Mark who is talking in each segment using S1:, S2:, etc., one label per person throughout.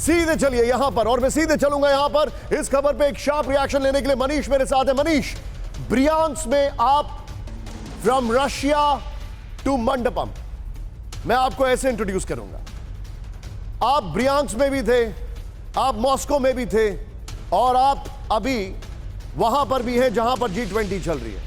S1: सीधे चलिए यहां पर, और मैं सीधे चलूंगा यहां पर इस खबर पे एक शार्प रिएक्शन लेने के लिए। मनीष मेरे साथ है। मनीष, ब्रियांस्क में आप फ्रॉम रशिया टू मंडपम, मैं आपको ऐसे इंट्रोड्यूस करूंगा। आप ब्रियांस्क में भी थे, आप मॉस्को में भी थे, और आप अभी वहां पर भी हैं जहां पर G20 चल रही है।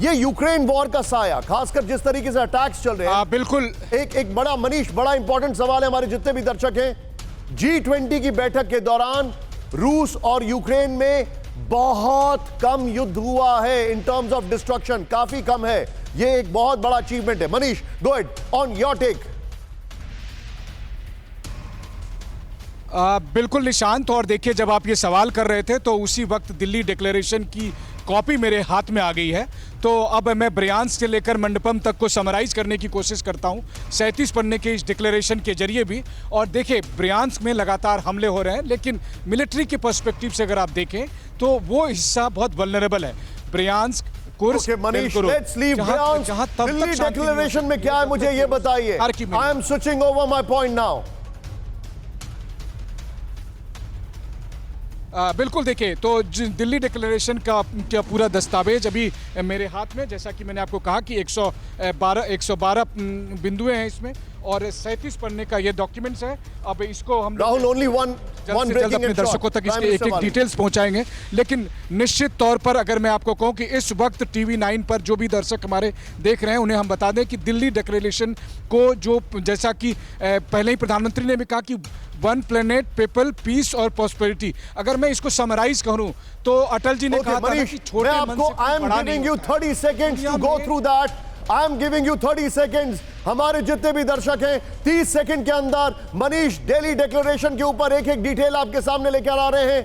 S1: ये यूक्रेन वॉर का साया, खासकर जिस तरीके से अटैक्स चल रहे हैं,
S2: बिल्कुल
S1: एक बड़ा, मनीष, बड़ा इंपॉर्टेंट सवाल है हमारे जितने भी दर्शक हैं। G20 की बैठक के दौरान रूस और यूक्रेन में बहुत कम युद्ध हुआ है इन टर्म्स ऑफ डिस्ट्रक्शन, काफी कम है। ये एक बहुत बड़ा अचीवमेंट है। Manish, go ahead on your take.
S2: बिल्कुल निशांत, और देखिए जब आप ये सवाल कर रहे थे तो उसी वक्त दिल्ली डिक्लेरेशन की कॉपी मेरे हाथ में आ गई है। तो अब मैं ब्रियांस्क से लेकर मंडपम तक को समराइज करने की कोशिश करता हूं 37 पन्ने के इस डिक्लेरेशन के जरिए भी। और देखिए ब्रियांस्क में लगातार हमले हो रहे हैं, लेकिन मिलिट्री के पर्सपेक्टिव से अगर आप देखें तो वो हिस्सा बहुत वल्नरेबल है। ब्रियांस्क, कुर्स्क,
S1: दिल्ली डिक्लेरेशन में क्या है मुझे ये बताइए। I am switching over my point now.
S2: बिल्कुल, देखिए तो दिल्ली डिक्लेरेशन का पूरा दस्तावेज अभी मेरे हाथ में, जैसा कि मैंने आपको कहा कि 112 बिंदुएं हैं इसमें, और 37 पन्ने का ये डॉक्यूमेंट्स है। अब इसको हम
S1: राहुल ओनली वन
S2: अपने दर्शकों तक इसके एक डिटेल्स पहुंचाएंगे। लेकिन निश्चित तौर पर अगर मैं आपको कहूं कि इस वक्त TV 9 पर जो भी दर्शक हमारे देख रहे हैं उन्हें हम बता दें कि दिल्ली डिक्लेरेशन को, जो जैसा कि पहले ही प्रधानमंत्री ने भी कहा कि वन प्लेनेट, पीपल, पीस और प्रॉस्पेरिटी, अगर मैं इसको समराइज करूं तो अटल जी ने कहा था कि छोटे मन से
S1: I am giving you 30 seconds to go through that. I am giving you 30 seconds. हमारे जितने भी दर्शक हैं 30 सेकंड के अंदर मनीष दिल्ली डिक्लेरेशन के ऊपर एक एक डिटेल आपके सामने लेकर आ रहे हैं।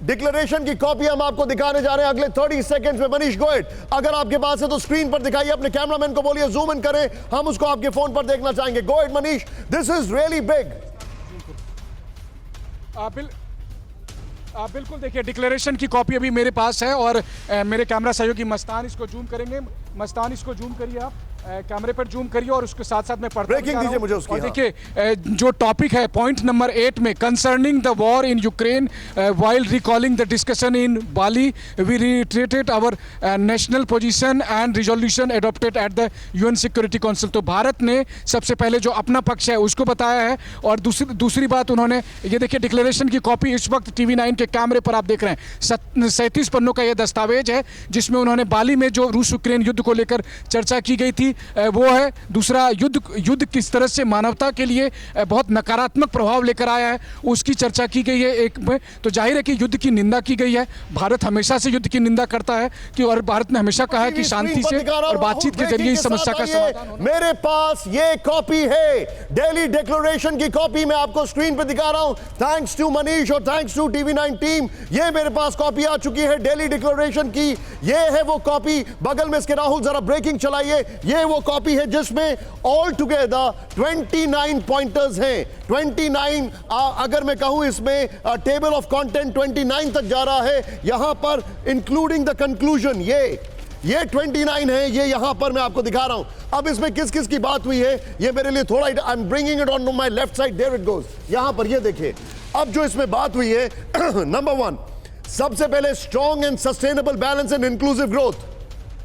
S1: डिक्लेरेशन की कॉपी हम आपको दिखाने जा रहे हैं अगले 30 सेकंड्स में। Manish, go ahead. अगर आपके पास है तो स्क्रीन पर दिखाइए, अपने कैमरामैन को बोलिए जूम इन करें, हम उसको आपके फोन पर देखना चाहेंगे। Go ahead Manish, this is really big.
S2: बिल्कुल, देखिए डिक्लेरेशन की कॉपी अभी मेरे पास है, और मेरे कैमरा सहयोगी मस्तान इसको जूम करेंगे। मस्तान, इसको जूम करिए, आप कैमरे पर जूम करिए, और उसके साथ साथ मैं पढ़ता
S1: दीजिए मुझे उसकी।
S2: और देखिए जो टॉपिक है पॉइंट नंबर 8 में, concerning the war in Ukraine while recalling the discussion in Bali we reiterated our national position and resolution adopted at the UN security council. तो भारत ने सबसे पहले जो अपना पक्ष है उसको बताया है, और दूसरी बात उन्होंने, ये देखिए डिक्लेरेशन की कॉपी इस वक्त TV 9 के कैमरे पर आप देख रहे हैं। 37 पन्नों का यह दस्तावेज है जिसमें उन्होंने बाली में जो रूस यूक्रेन युद्ध को लेकर चर्चा की गई थी वो है। दूसरा, युद्ध किस तरह से मानवता के लिए बहुत नकारात्मक प्रभाव लेकर आया है उसकी चर्चा की गई है एक में। तो जाहिर है कि युद्ध की निंदा की गई है। भारत हमेशा से युद्ध की निंदा करता है कि, और भारत ने हमेशा कहा है कि शांति से और बातचीत के जरिए इस समस्या का समाधान होना।
S1: मेरे पास ये कॉपी है, दिल्ली डिक्लेरेशन की कॉपी मैं आपको स्क्रीन पर दिखा रहा हूं। थैंक्स टू मनीष और थैंक्स टू TV 9 टीम, ये मेरे पास कॉपी आ चुकी है दिल्ली डिक्लेरेशन की। ये है वो कॉपी, बगल में इसके राहुल जरा ब्रेकिंग चलाइए। ये वो कॉपी है जिसमें ऑल टुगेदर 29 पॉइंटर्स हैं। 29, अगर मैं कहूं इसमें टेबल ऑफ कंटेंट 29 तक जा रहा है, यहां पर इंक्लूडिंग द कंक्लूजन। ये 29 है, ये यहां पर मैं आपको दिखा रहा हूं। अब इसमें किस किस की बात हुई है ये मेरे लिए थोड़ा, I am bringing it on my left side, there it goes. यहां पर ये देखिए, अब जो इसमें बात हुई है नंबर 1, सबसे पहले strong and sustainable balance and inclusive growth,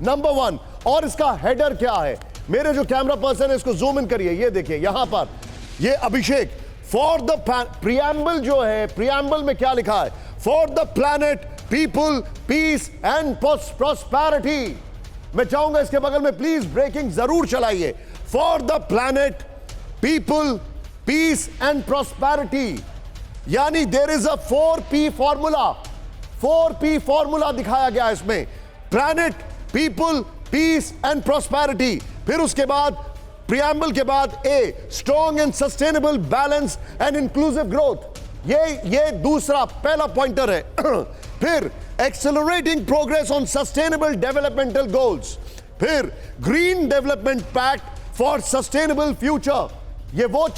S1: number 1। और इसका हेडर क्या है, मेरे जो कैमरा पर्सन है इसको जूम इन करिए, ये देखिए यहां पर, ये अभिषेक, फॉर द प्रियम्बल जो है, प्रियम्बल में क्या लिखा है, for the planet, people, peace and prosperity. मैं चाहूंगा इसके बगल में प्लीज ब्रेकिंग जरूर चलाइए। For the planet, people, peace and prosperity, यानी there is a 4P formula. 4P formula दिखाया गया इसमें, planet, people, peace and prosperity. फिर उसके बाद प्रियम्बल के बाद A, strong and sustainable balance and inclusive growth, ये दूसरा पहला पॉइंटर है। फिर accelerating progress on sustainable developmental goals, फिर green development pact for sustainable future. ये वो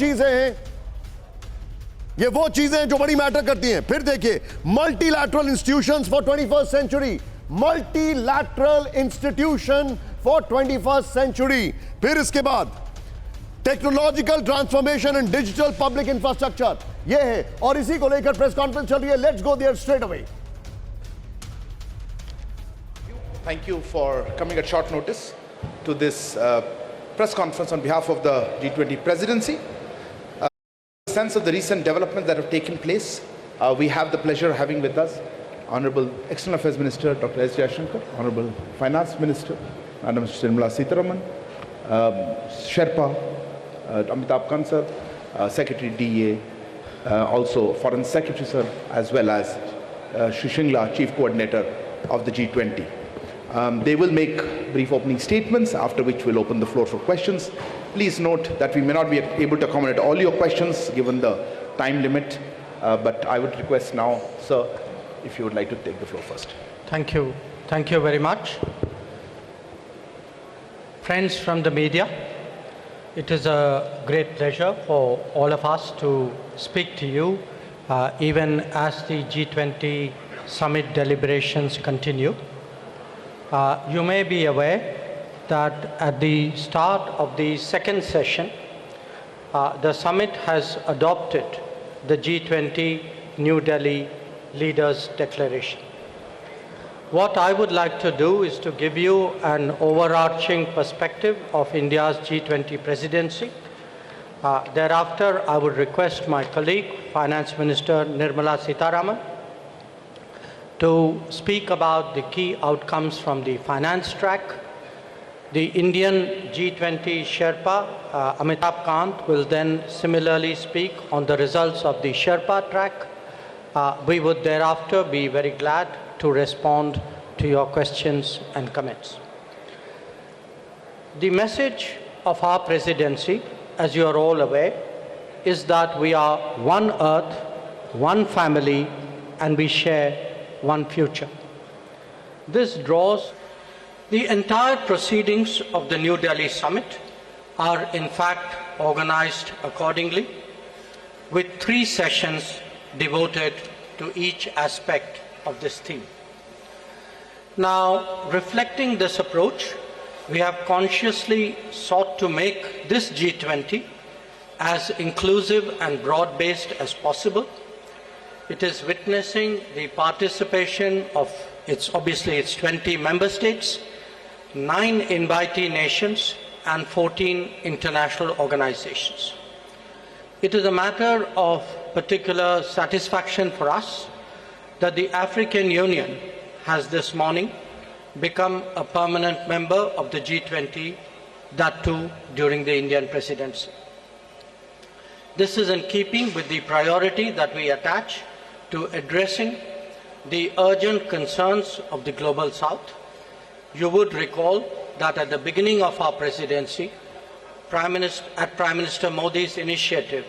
S1: चीजें हैं जो बड़ी मैटर करती हैं। फिर देखिए, multilateral institutions for 21st century, multilateral institution for 21st century. फिर इसके बाद technological transformation and digital public infrastructure, ये है और इसी को लेकर प्रेस कॉन्फ्रेंस चल रही है. Let's go there straight away.
S3: Thank you for coming at short notice to this press conference on behalf of the G20 presidency. Sense of the recent developments that have taken place, we have the pleasure of having with us Honorable External Affairs Minister Dr. S. Jaishankar, Honorable Finance Minister Madam Nirmala Sitharaman, Sherpa Amitabh Kansal, Secretary DA, also Foreign Secretary Sir, as well as Shri Shingla, Chief Coordinator of the G20. They will make brief opening statements, after which we'll open the floor for questions. Please note that we may not be able to accommodate all your questions given the time limit, but I would request now, sir, if you would like to take the floor first.
S4: Thank you. Thank you very much. Friends from the media, it is a great pleasure for all of us to speak to you, even as the G20 summit deliberations continue. You may be aware that at the start of the second session, the summit has adopted the G20 New Delhi Leaders Declaration. What I would like to do is to give you an overarching perspective of India's G20 presidency. Thereafter, I would request my colleague, Finance Minister Nirmala Sitharaman, to speak about the key outcomes from the finance track. The Indian G20 Sherpa, Amitabh Kant, will then similarly speak on the results of the Sherpa track. We would thereafter be very glad to respond to your questions and comments. The message of our presidency, as you are all aware, is that we are one earth, one family, and we share one future. This draws the entire proceedings of the New Delhi summit are in fact organized accordingly, with 3 sessions devoted to each aspect of this theme. Now, reflecting this approach, we have consciously sought to make this G20 as inclusive and broad-based as possible. It is witnessing the participation of its 20 member states, 9 invitee nations, and 14 international organizations. It is a matter of particular satisfaction for us that the African Union has this morning become a permanent member of the G20, that too during the Indian presidency. This is in keeping with the priority that we attach to addressing the urgent concerns of the global south. You would recall that at the beginning of our presidency, at Prime Minister Modi's initiative,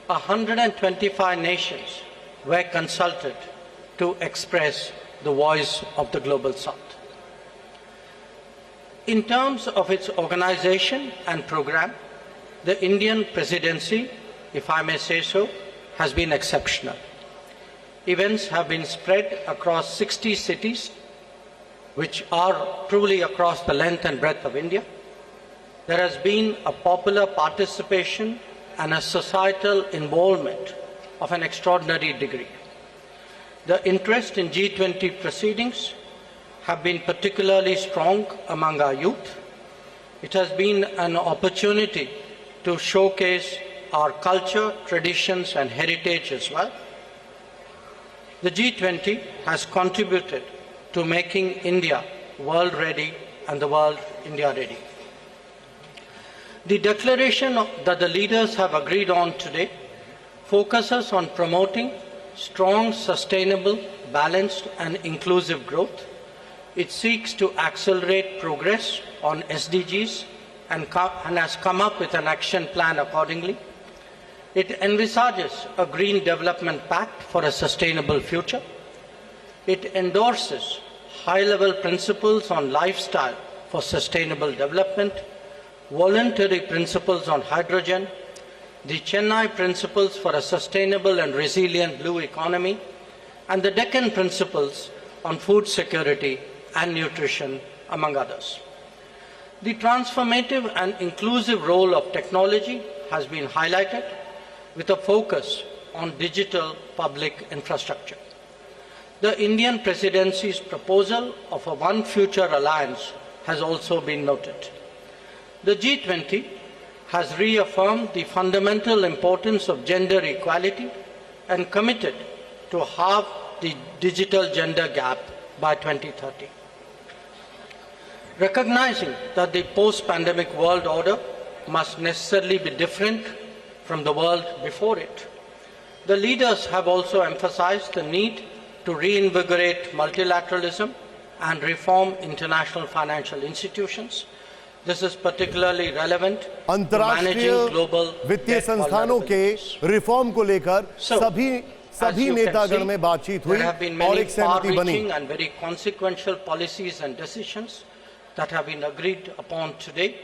S4: 125 nations were consulted to express the voice of the global south. In terms of its organization and program, the Indian presidency, if I may say so, has been exceptional. Events have been spread across 60 cities, which are truly across the length and breadth of India. There has been a popular participation and a societal involvement of an extraordinary degree. The interest in G20 proceedings have been particularly strong among our youth. It has been an opportunity to showcase our culture, traditions, and heritage as well. The G20 has contributed to making India world ready and the world India ready. The declaration that the leaders have agreed on today focuses on promoting strong, sustainable, balanced, and inclusive growth. It seeks to accelerate progress on SDGs and has come up with an action plan accordingly. It envisages a green development pact for a sustainable future. It endorses high-level principles on lifestyle for sustainable development, voluntary principles on hydrogen, the Chennai principles for a sustainable and resilient blue economy, and the Deccan principles on food security and nutrition, among others. The transformative and inclusive role of technology has been highlighted with a focus on digital public infrastructure. The Indian presidency's proposal of a One Future alliance has also been noted. The G20 has reaffirmed the fundamental importance of gender equality and committed to halve the digital gender gap by 2030. Recognizing that the post-pandemic world order must necessarily be different from the world before it, the leaders have also emphasized the need to reinvigorate multilateralism and reform international financial institutions. This is particularly relevant to
S1: अंतर्राष्ट्रीय
S4: managing global
S1: वित्तीय
S4: debt
S1: संस्थानों के
S4: vulnerabilities.
S1: Reform को लेकर
S4: So,
S1: सभी
S4: as you can
S1: नेतागण
S4: see,
S1: में बातचीत हुई
S4: there have been
S1: और
S4: many
S1: एक सहमति बनी।
S4: far-reaching and very consequential policies and decisions that have been agreed upon today.